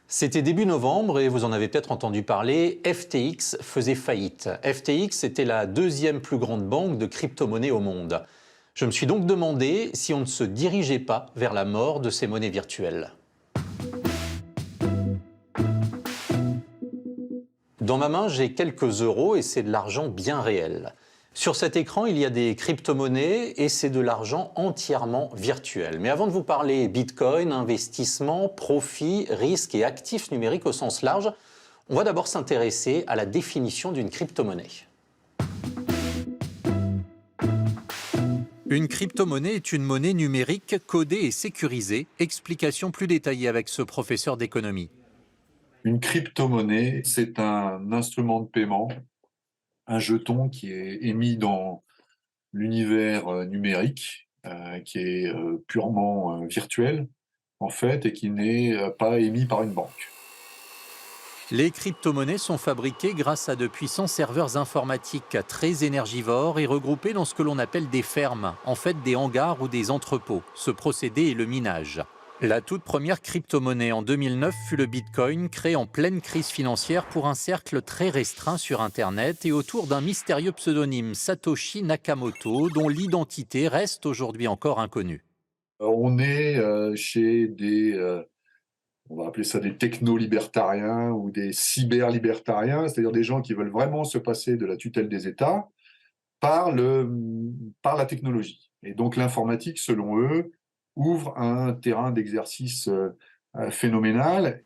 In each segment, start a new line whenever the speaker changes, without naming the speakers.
C'était début novembre et vous en avez peut-être entendu parler, FTX faisait faillite. FTX était la deuxième plus grande banque de crypto-monnaies au monde. Je me suis donc demandé si on ne se dirigeait pas vers la mort de ces monnaies virtuelles. Dans ma main, j'ai quelques euros et c'est de l'argent bien réel. Sur cet écran, il y a des crypto-monnaies et c'est de l'argent entièrement virtuel. Mais avant de vous parler Bitcoin, investissement, profit, risque et actifs numériques au sens large, on va d'abord s'intéresser à la définition d'une crypto-monnaie. Une crypto-monnaie est une monnaie numérique codée et sécurisée. Explication plus détaillée avec ce professeur d'économie.
Une crypto-monnaie, c'est un instrument de paiement, un jeton qui est émis dans l'univers numérique, qui est purement virtuel, en fait, et qui n'est pas émis par une banque.
Les crypto-monnaies sont fabriquées grâce à de puissants serveurs informatiques très énergivores et regroupés dans ce que l'on appelle des fermes, en fait des hangars ou des entrepôts. Ce procédé est le minage. La toute première crypto-monnaie en 2009 fut le Bitcoin, créé en pleine crise financière pour un cercle très restreint sur Internet et autour d'un mystérieux pseudonyme Satoshi Nakamoto, dont l'identité reste aujourd'hui encore inconnue.
On est chez on va appeler ça des techno-libertariens ou des cyber-libertariens, c'est-à-dire des gens qui veulent vraiment se passer de la tutelle des États par, par la technologie. Et donc l'informatique, selon eux, ouvre un terrain d'exercice phénoménal.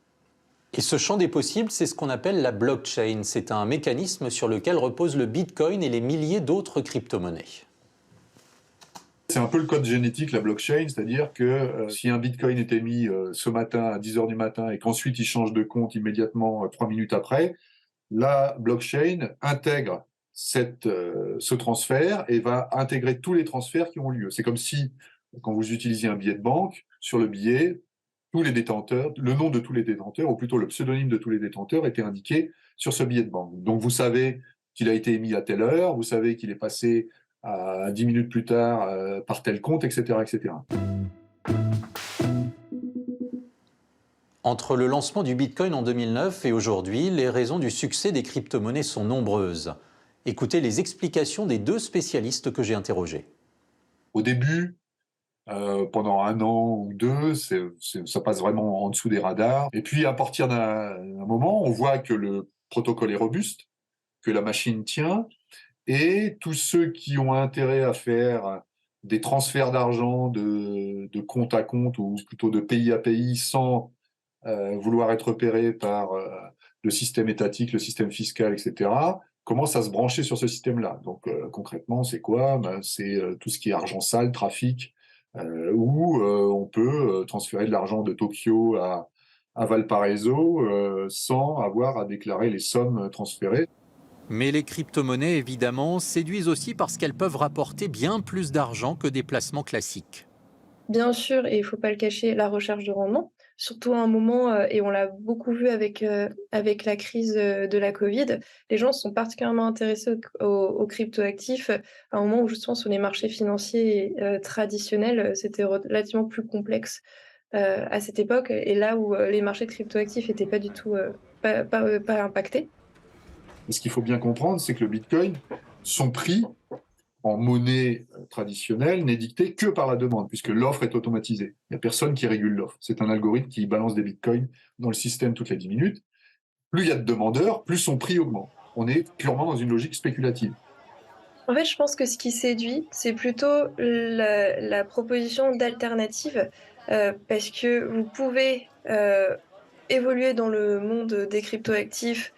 Et ce champ des possibles, c'est ce qu'on appelle la blockchain. C'est un mécanisme sur lequel repose le Bitcoin et les milliers d'autres crypto-monnaies.
C'est un peu le code génétique, la blockchain, c'est-à-dire que si un bitcoin est émis ce matin à 10 heures du matin et qu'ensuite il change de compte immédiatement 3 minutes après, la blockchain intègre ce transfert et va intégrer tous les transferts qui ont lieu. C'est comme si, quand vous utilisiez un billet de banque, sur le billet, tous les détenteurs, le nom de tous les détenteurs, ou plutôt le pseudonyme de tous les détenteurs, était indiqué sur ce billet de banque. Donc vous savez qu'il a été émis à telle heure, vous savez qu'il est passé à 10 minutes plus tard par tel compte, etc., etc.
Entre le lancement du Bitcoin en 2009 et aujourd'hui, les raisons du succès des crypto-monnaies sont nombreuses. Écoutez les explications des deux spécialistes que j'ai interrogés.
Au début, pendant un an ou deux, ça passe vraiment en dessous des radars. Et puis, à partir d'un moment, on voit que le protocole est robuste, que la machine tient, et tous ceux qui ont intérêt à faire des transferts d'argent de compte à compte, ou plutôt de pays à pays, sans vouloir être repérés par le système étatique, le système fiscal, etc., commencent à se brancher sur ce système-là. Donc, concrètement, c'est quoi? C'est tout ce qui est argent sale, trafic, où on peut transférer de l'argent de Tokyo à Valparaiso sans avoir à déclarer les sommes transférées.
Mais les crypto-monnaies, évidemment, séduisent aussi parce qu'elles peuvent rapporter bien plus d'argent que des placements classiques.
Bien sûr, et il faut pas le cacher, la recherche de rendement, surtout à un moment, et on l'a beaucoup vu avec la crise, de la Covid, les gens sont particulièrement intéressés aux cryptoactifs, à un moment où justement sur les marchés financiers, traditionnels, c'était relativement plus complexe, à cette époque et là où, les marchés de cryptoactifs étaient pas du tout, pas impactés.
Et ce qu'il faut bien comprendre, c'est que le Bitcoin, son prix en monnaie traditionnelle n'est dicté que par la demande, puisque l'offre est automatisée. Il n'y a personne qui régule l'offre. C'est un algorithme qui balance des bitcoins dans le système toutes les 10 minutes. Plus il y a de demandeurs, plus son prix augmente. On est purement dans une logique spéculative.
En fait, je pense que ce qui séduit, c'est plutôt la proposition d'alternative, parce que vous pouvez, évoluer dans le monde des cryptoactifs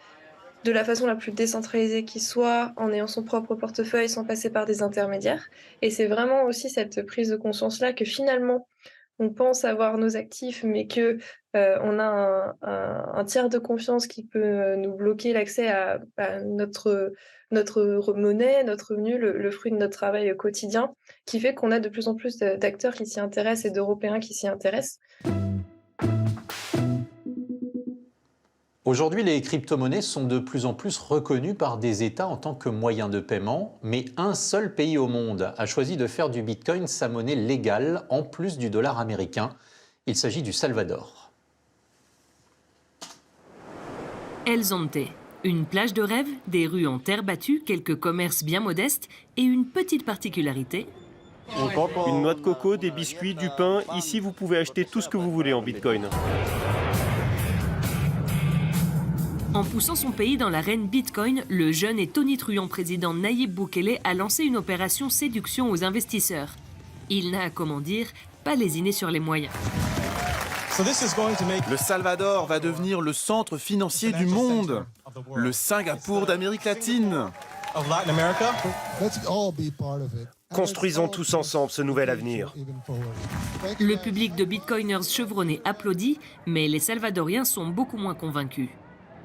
de la façon la plus décentralisée qui soit, en ayant son propre portefeuille sans passer par des intermédiaires et c'est vraiment aussi cette prise de conscience-là que finalement, on pense avoir nos actifs, mais que, on a un tiers de confiance qui peut, nous bloquer l'accès à notre monnaie, notre revenu, le fruit de notre travail, quotidien, qui fait qu'on a de plus en plus d'acteurs qui s'y intéressent et d'Européens qui s'y intéressent.
Aujourd'hui, les crypto-monnaies sont de plus en plus reconnues par des États en tant que moyen de paiement, mais un seul pays au monde a choisi de faire du Bitcoin sa monnaie légale en plus du dollar américain. Il s'agit du Salvador.
El Zonte, une plage de rêve, des rues en terre battue, quelques commerces bien modestes et une petite particularité.
Une noix de coco, des biscuits, du pain. Ici, vous pouvez acheter tout ce que vous voulez en Bitcoin.
En poussant son pays dans l'arène Bitcoin, le jeune et tonitruant président Nayib Bukele a lancé une opération séduction aux investisseurs. Il n'a, comment dire, pas lésiné sur les moyens.
Le Salvador va devenir le centre financier du monde, le Singapour d'Amérique latine.
Construisons tous ensemble ce nouvel avenir.
Le public de bitcoiners chevronnés applaudit, mais les Salvadoriens sont beaucoup moins convaincus.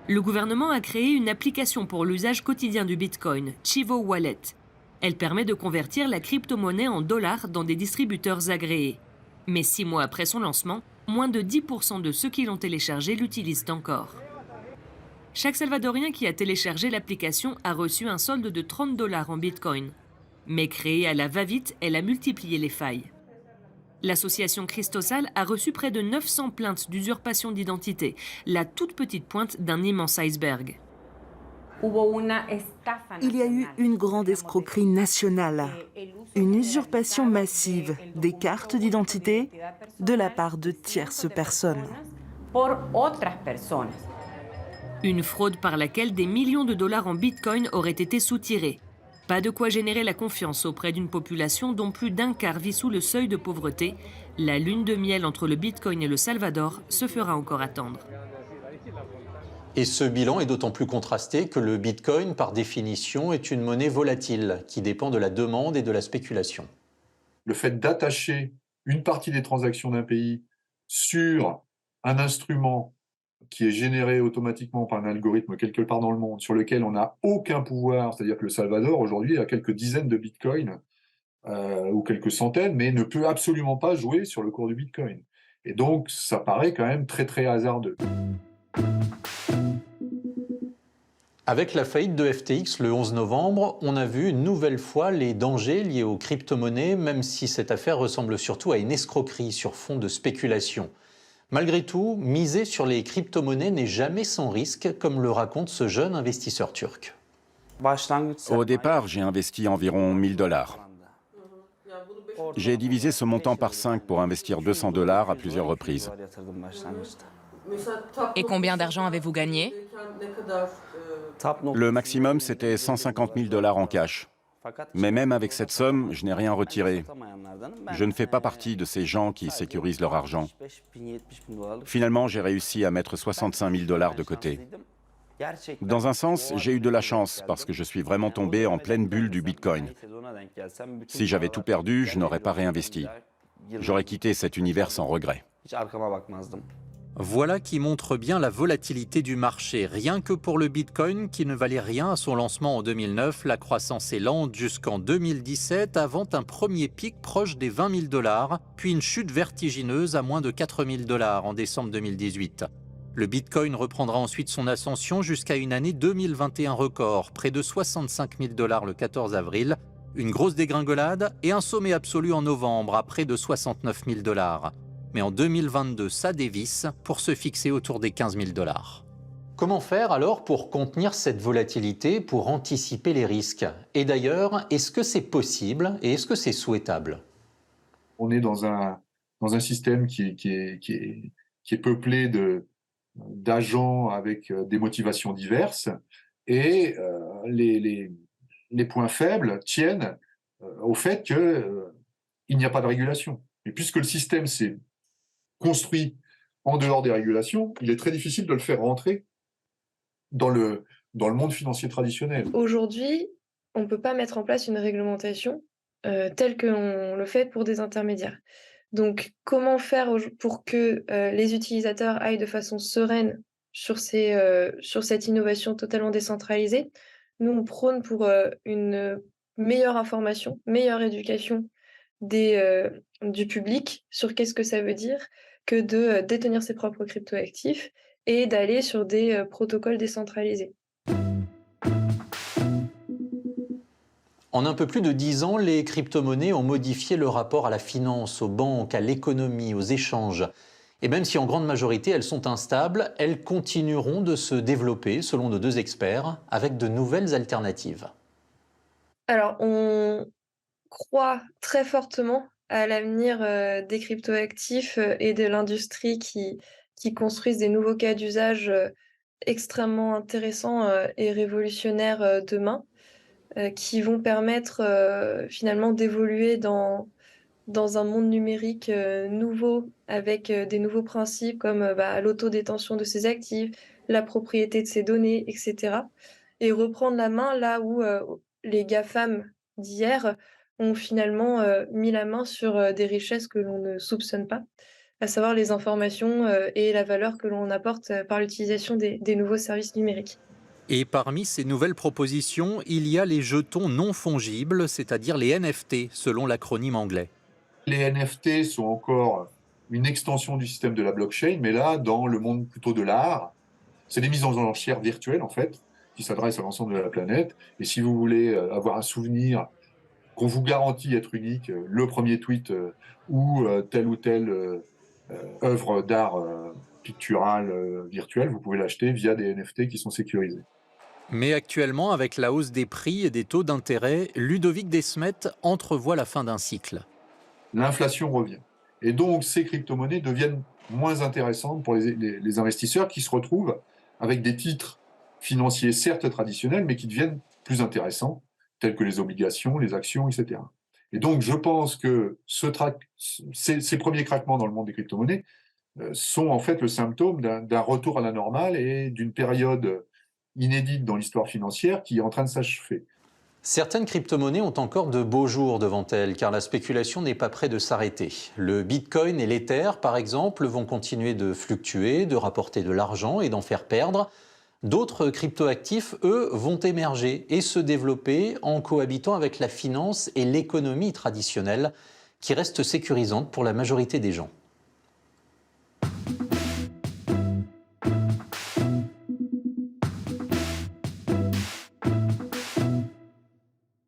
Le gouvernement a créé une application pour l'usage quotidien du Bitcoin, Chivo Wallet. Elle permet de convertir la crypto-monnaie en dollars dans des distributeurs agréés. Mais 6 mois après son lancement, moins de 10% de ceux qui l'ont téléchargé l'utilisent encore. Chaque Salvadorien qui a téléchargé l'application a reçu un solde de 30 $ en Bitcoin. Mais créée à la va-vite, elle a multiplié les failles. L'association Cristosal a reçu près de 900 plaintes d'usurpation d'identité, la toute petite pointe d'un immense iceberg.
Il y a eu une grande escroquerie nationale, une usurpation massive des cartes d'identité de la part de tierces personnes.
Une fraude par laquelle des millions de dollars en Bitcoin auraient été soutirés. Pas de quoi générer la confiance auprès d'une population dont plus d'un quart vit sous le seuil de pauvreté. La lune de miel entre le Bitcoin et le Salvador se fera encore attendre.
Et ce bilan est d'autant plus contrasté que le Bitcoin, par définition, est une monnaie volatile qui dépend de la demande et de la spéculation.
Le fait d'attacher une partie des transactions d'un pays sur un instrument qui est généré automatiquement par un algorithme quelque part dans le monde, sur lequel on n'a aucun pouvoir, c'est-à-dire que le Salvador, aujourd'hui, a quelques dizaines de bitcoins, ou quelques centaines, mais ne peut absolument pas jouer sur le cours du bitcoin. Et donc, ça paraît quand même très, très hasardeux.
Avec la faillite de FTX le 11 novembre, on a vu une nouvelle fois les dangers liés aux crypto-monnaies, même si cette affaire ressemble surtout à une escroquerie sur fond de spéculation. Malgré tout, miser sur les crypto-monnaies n'est jamais sans risque, comme le raconte ce jeune investisseur turc.
Au départ, j'ai investi environ 1 000 $. J'ai divisé ce montant par 5 pour investir 200 $ à plusieurs reprises.
Et combien d'argent avez-vous gagné?
Le maximum, c'était 150 000 $ en cash. Mais même avec cette somme, je n'ai rien retiré. Je ne fais pas partie de ces gens qui sécurisent leur argent. Finalement, j'ai réussi à mettre 65 000 $ de côté. Dans un sens, j'ai eu de la chance parce que je suis vraiment tombé en pleine bulle du Bitcoin. Si j'avais tout perdu, je n'aurais pas réinvesti. J'aurais quitté cet univers sans regret.
Voilà qui montre bien la volatilité du marché. Rien que pour le Bitcoin, qui ne valait rien à son lancement en 2009, la croissance est lente jusqu'en 2017, avant un premier pic proche des 20 000 $, puis une chute vertigineuse à moins de 4 000 $ en décembre 2018. Le Bitcoin reprendra ensuite son ascension jusqu'à une année 2021 record, près de 65 000 $ le 14 avril, une grosse dégringolade et un sommet absolu en novembre à près de 69 000 $. Mais en 2022, ça dévisse pour se fixer autour des 15 000 $. Comment faire alors pour contenir cette volatilité, pour anticiper les risques? Et d'ailleurs, est-ce que c'est possible et est-ce que c'est souhaitable?
On est dans un système qui est peuplé d'agents avec des motivations diverses, et les points faibles tiennent au fait qu'il n'y a pas de régulation. Et puisque le système s'est construit en dehors des régulations, il est très difficile de le faire rentrer dans le monde financier traditionnel.
Aujourd'hui, on ne peut pas mettre en place une réglementation telle qu'on le fait pour des intermédiaires. Donc, comment faire pour que les utilisateurs aillent de façon sereine sur cette innovation totalement décentralisée? Nous, on prône pour une meilleure information, meilleure éducation du public sur qu'est-ce que ça veut dire que de détenir ses propres cryptoactifs et d'aller sur des protocoles décentralisés.
En un peu plus de 10 ans, les crypto-monnaies ont modifié le rapport à la finance, aux banques, à l'économie, aux échanges. Et même si en grande majorité elles sont instables, elles continueront de se développer, selon nos deux experts, avec de nouvelles alternatives.
Alors, on croit très fortement à l'avenir des cryptoactifs et de l'industrie qui construisent des nouveaux cas d'usage extrêmement intéressants et révolutionnaires demain, qui vont permettre finalement d'évoluer dans un monde numérique nouveau, avec des nouveaux principes comme l'autodétention de ses actifs, la propriété de ses données, etc. Et reprendre la main là où les GAFAM d'hier ont finalement mis la main sur des richesses que l'on ne soupçonne pas, à savoir les informations et la valeur que l'on apporte par l'utilisation des nouveaux services numériques.
Et parmi ces nouvelles propositions, il y a les jetons non fongibles, c'est-à-dire les NFT, selon l'acronyme anglais.
Les NFT sont encore une extension du système de la blockchain, mais là, dans le monde plutôt de l'art, c'est des mises en enchères virtuelles, en fait, qui s'adressent à l'ensemble de la planète. Et si vous voulez avoir un souvenir qu'on vous garantit être unique, le premier tweet ou telle œuvre d'art picturale virtuelle, vous pouvez l'acheter via des NFT qui sont sécurisés.
Mais actuellement, avec la hausse des prix et des taux d'intérêt, Ludovic Desmet entrevoit la fin d'un cycle.
L'inflation revient. Et donc, ces crypto-monnaies deviennent moins intéressantes pour les investisseurs qui se retrouvent avec des titres financiers certes traditionnels, mais qui deviennent plus intéressants, tels que les obligations, les actions, etc. Et donc, je pense que ces premiers craquements dans le monde des crypto-monnaies sont en fait le symptôme d'un retour à la normale et d'une période inédite dans l'histoire financière qui est en train de s'achever.
Certaines crypto-monnaies ont encore de beaux jours devant elles, car la spéculation n'est pas près de s'arrêter. Le Bitcoin et l'Ether, par exemple, vont continuer de fluctuer, de rapporter de l'argent et d'en faire perdre. D'autres cryptoactifs, eux, vont émerger et se développer en cohabitant avec la finance et l'économie traditionnelle, qui restent sécurisantes pour la majorité des gens.